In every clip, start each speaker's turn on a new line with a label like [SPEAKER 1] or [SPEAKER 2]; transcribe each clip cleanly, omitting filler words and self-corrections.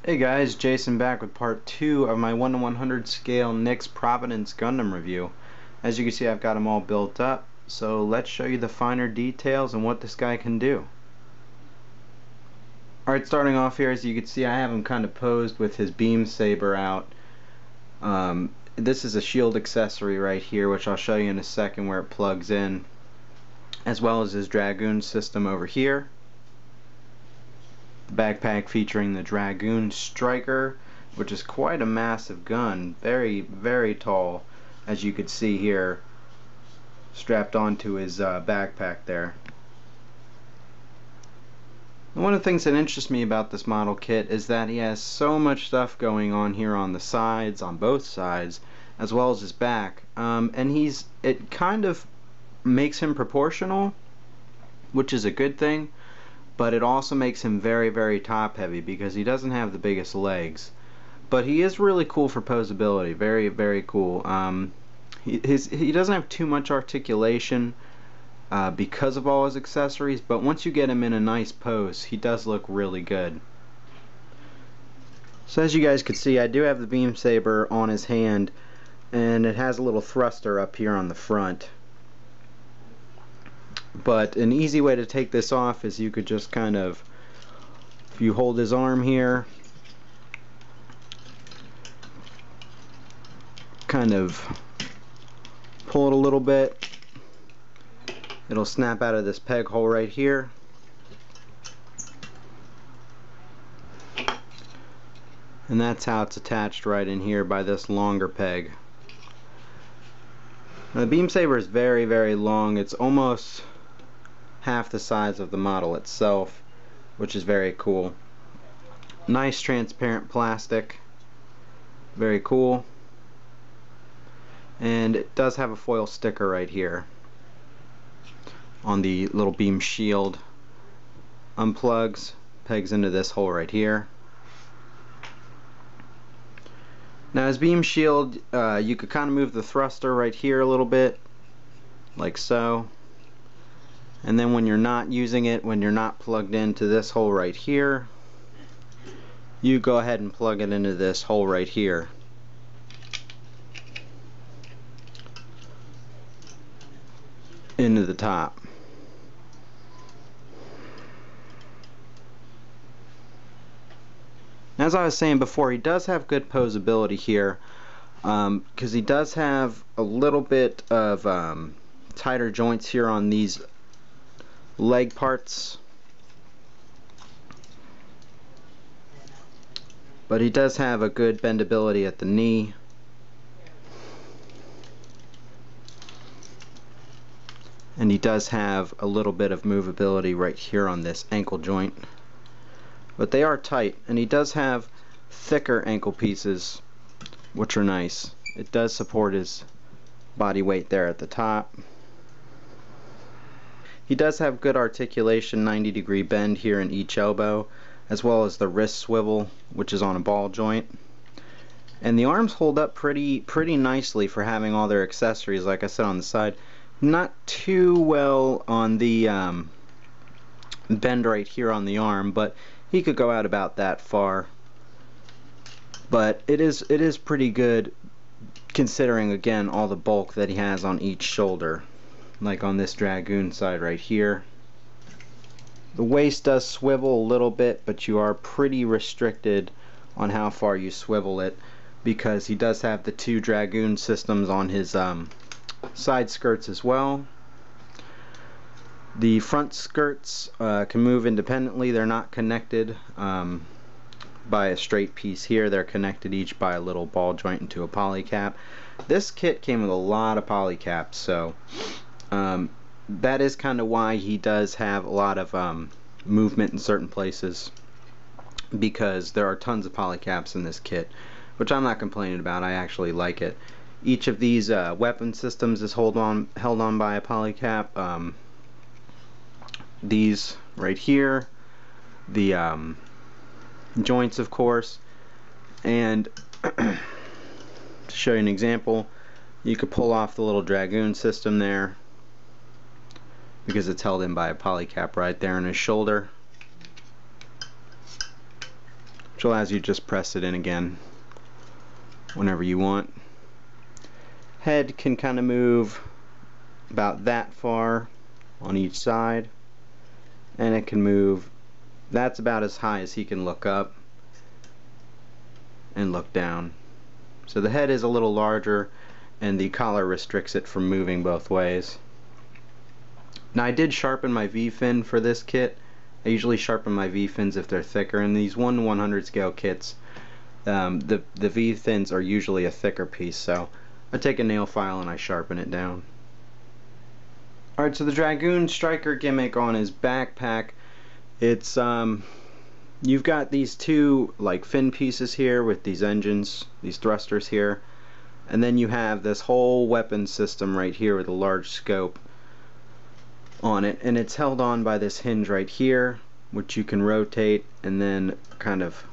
[SPEAKER 1] Hey guys, Jason back with part 2 of my 1/100 scale Nix Providence Gundam review. As you can see, I've got them all built up, so let's show you the finer details and what this guy can do. Alright, starting off here, as you can see, I have him kind of posed with his beam saber out. This is a shield accessory right here, which I'll show you in a second where it plugs in, as well as his Dragoon system over here. Backpack featuring the Dragoon Striker, which is quite a massive gun, very, very tall, as you could see here, strapped onto his backpack there. And one of the things that interests me about this model kit is that he has so much stuff going on here on the sides, on both sides, as well as his back, and it kind of makes him proportional, which is a good thing. But it also makes him very, very top heavy because he doesn't have the biggest legs. But he is really cool for posability, very, very cool. He doesn't have too much articulation because of all his accessories, but once you get him in a nice pose, he does look really good. So as you guys can see, I do have the beam saber on his hand, and it has a little thruster up here on the front. But an easy way to take this off is you could just kind of, if you hold his arm here, kind of pull it a little bit, it'll snap out of this peg hole right here. And that's how it's attached right in here by this longer peg. Now, the beam saber is very, very long. It's almost half the size of the model itself, which is very cool. Nice transparent plastic, very cool. And it does have a foil sticker right here on the little beam shield. Unplugs, pegs into this hole right here. Now his beam shield, you could kind of move the thruster right here a little bit, like so. And then when you're not using it, when you're not plugged into this hole right here, you go ahead and plug it into this hole right here. Into the top. As I was saying before, he does have good posability here, because he does have a little bit of tighter joints here on these leg parts. but he does have a good bendability at the knee. And he does have a little bit of movability right here on this ankle joint. But they are tight, and he does have thicker ankle pieces, which are nice. It does support his body weight there at the top. He does have good articulation, 90-degree bend here in each elbow, as well as the wrist swivel, which is on a ball joint. And the arms hold up pretty nicely for having all their accessories, like I said, on the side. Not too well on the bend right here on the arm, but he could go out about that far. But it is pretty good, considering again all the bulk that he has on each shoulder, like on this Dragoon side right here. The waist does swivel a little bit, but you are pretty restricted on how far you swivel it, because he does have the two Dragoon systems on his side skirts as well. The front skirts can move independently. They're not connected by a straight piece here. They're connected each by a little ball joint into a poly cap. This kit came with a lot of poly caps, so that is kind of why he does have a lot of movement in certain places, because there are tons of poly caps in this kit, which I'm not complaining about. I actually like it. Each of these weapon systems is held on by a poly cap. These right here, the joints, of course, and to show you an example, you could pull off the little Dragoon system there, because it's held in by a poly cap right there in his shoulder, which allows you to just press it in again whenever you want. Head can kind of move about that far on each side, and it can move, that's about as high as he can look up and look down. So the head is a little larger, and the collar restricts it from moving both ways. Now, I did sharpen my V-fin for this kit. I usually sharpen my V-fins if they're thicker. In these 1/100 scale kits, the V-fins are usually a thicker piece, so I take a nail file and I sharpen it down. Alright, so the Dragoon striker gimmick on his backpack, it's you've got these two like fin pieces here with these engines, these thrusters here, and then you have this whole weapon system right here with a large scope on it, and it's held on by this hinge right here, which you can rotate and then kind of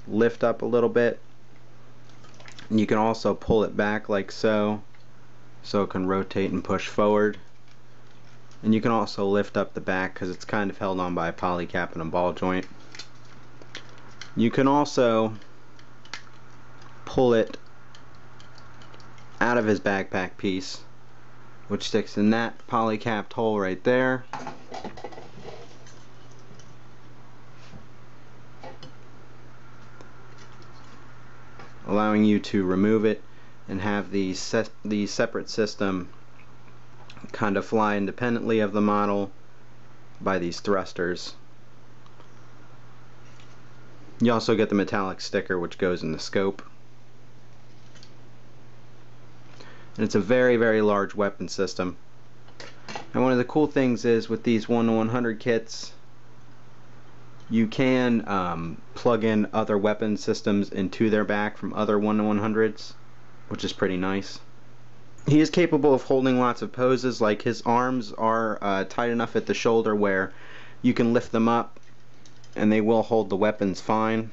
[SPEAKER 1] lift up a little bit. And you can also pull it back like so, so it can rotate and push forward. And you can also lift up the back because it's kind of held on by a poly cap and a ball joint. You can also pull it out of his backpack piece, which sticks in that poly capped hole right there. Allowing you to remove it and have the separate system kind of fly independently of the model by these thrusters. You also get the metallic sticker, which goes in the scope. And it's a very large weapon system. And one of the cool things is with these 1/100 kits, you can plug in other weapon systems into their back from other 1/100s, which is pretty nice. He is capable of holding lots of poses, like his arms are tight enough at the shoulder where you can lift them up and they will hold the weapons fine.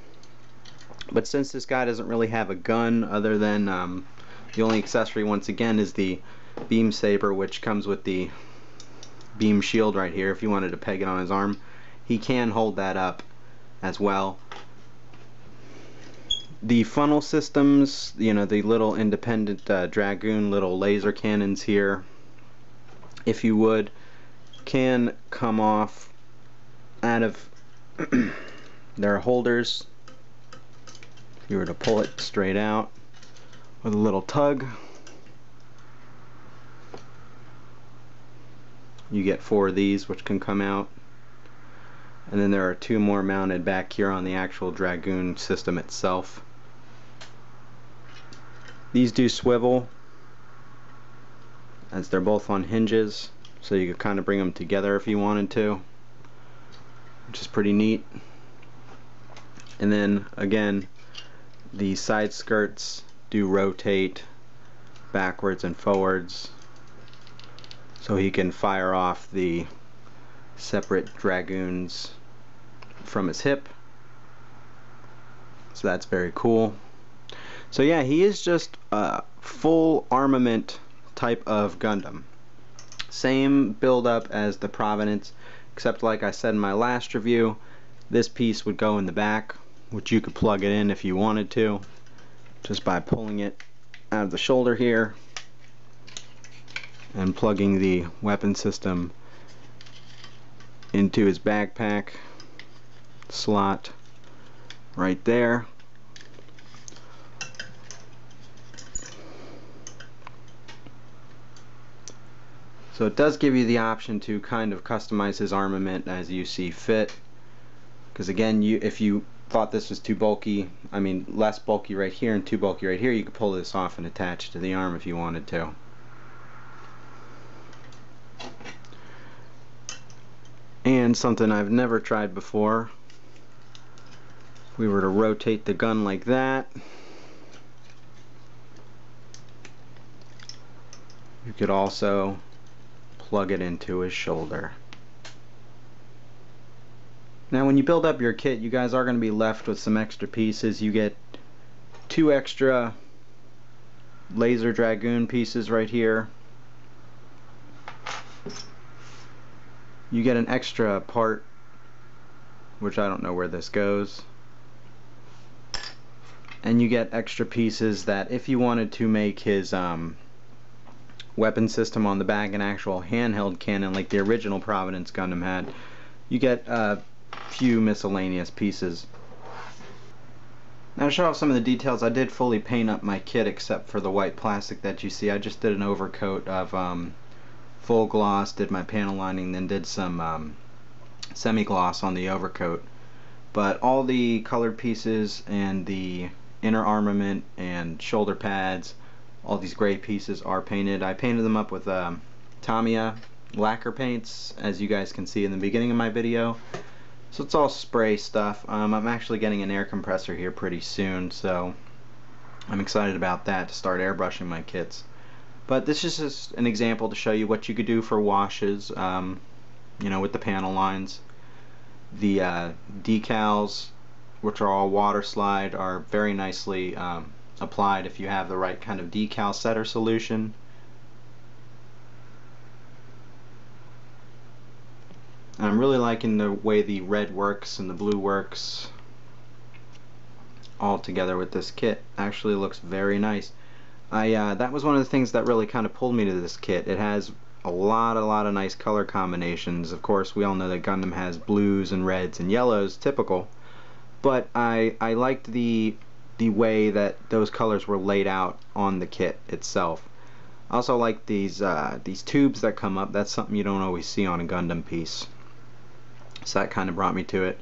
[SPEAKER 1] But since this guy doesn't really have a gun other than the only accessory once again is the beam saber, which comes with the beam shield right here. If you wanted to peg it on his arm, he can hold that up as well. The funnel systems, you know, the little independent Dragoon little laser cannons here, if you would, can come off out of their holders if you were to pull it straight out with a little tug. You get 4 of these which can come out. and then there are two more mounted back here on the actual Dragoon system itself. These do swivel, as they're both on hinges, so you could kind of bring them together if you wanted to, which is pretty neat. And then again, the side skirts do rotate backwards and forwards, so he can fire off the separate Dragoons from his hip. So that's very cool. So yeah, he is just a full armament type of Gundam. Same build up as the Providence, except like I said in my last review, this piece would go in the back, which you could plug it in if you wanted to, just by pulling it out of the shoulder here and plugging the weapon system into his backpack slot right there. So it does give you the option to kind of customize his armament as you see fit, because again, if you thought this was too bulky, I mean less bulky right here and too bulky right here, you could pull this off and attach it to the arm if you wanted to. And something I've never tried before, if we were to rotate the gun like that, you could also plug it into his shoulder. Now when you build up your kit, you guys are going to be left with some extra pieces. You get two extra laser Dragoon pieces right here. You get an extra part, which I don't know where this goes. And you get extra pieces that if you wanted to make his weapon system on the back an actual handheld cannon like the original Providence Gundam had, you get a few miscellaneous pieces. Now to show off some of the details, I did fully paint up my kit except for the white plastic that you see. I just did an overcoat of full gloss, did my panel lining, then did some semi-gloss on the overcoat. But all the colored pieces and the inner armament and shoulder pads, all these gray pieces are painted. I painted them up with Tamiya lacquer paints, as you guys can see in the beginning of my video. So it's all spray stuff. I'm actually getting an air compressor here pretty soon, so I'm excited about that, to start airbrushing my kits. But this is just an example to show you what you could do for washes, you know, with the panel lines. The decals, which are all water slide, are very nicely applied if you have the right kind of decal setter solution. I'm really liking the way the red works and the blue works all together with this kit. Actually looks very nice. That was one of the things that really kind of pulled me to this kit. It has a lot of nice color combinations. Of course, we all know that Gundam has blues and reds and yellows, typical. But I liked the way that those colors were laid out on the kit itself. I also like these tubes that come up. That's something you don't always see on a Gundam piece. So that kind of brought me to it.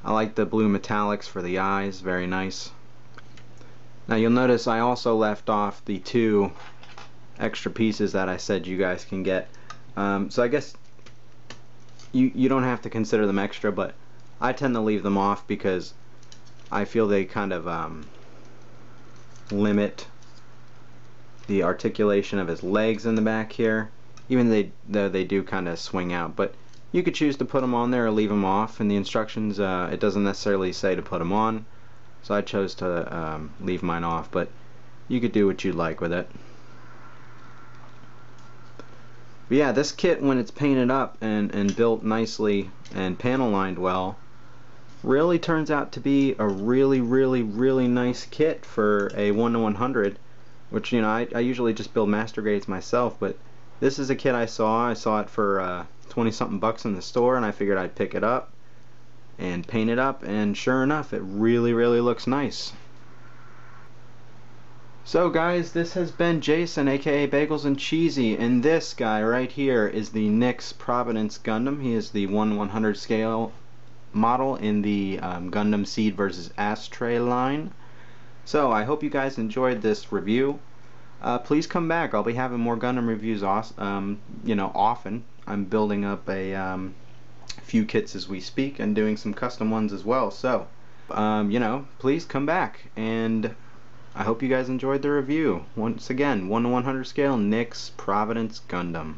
[SPEAKER 1] I like the blue metallics for the eyes, very nice. Now you'll notice I also left off the two extra pieces that I said you guys can get. So I guess you don't have to consider them extra, but I tend to leave them off because I feel they kind of limit the articulation of his legs in the back here, even though they do kind of swing out. But you could choose to put them on there or leave them off. In the instructions it doesn't necessarily say to put them on, so I chose to leave mine off, but you could do what you'd like with it. But yeah, this kit, when it's painted up and built nicely and panel lined well, really turns out to be a really nice kit for a 1/100, which, you know, I usually just build master grades myself, but this is a kit I saw it for 20-something bucks in the store, and I figured I'd pick it up and paint it up, and sure enough, it really looks nice. So guys, this has been Jason, aka Bagels and Cheesy, and this guy right here is the Nix Providence Gundam. He is the 1/100 scale model in the Gundam Seed versus Astray line. So I hope you guys enjoyed this review. Please come back. I'll be having more Gundam reviews often. I'm building up a few kits as we speak and doing some custom ones as well. So please come back, and I hope you guys enjoyed the review. Once again, 1 to 100 scale Nix Providence Gundam.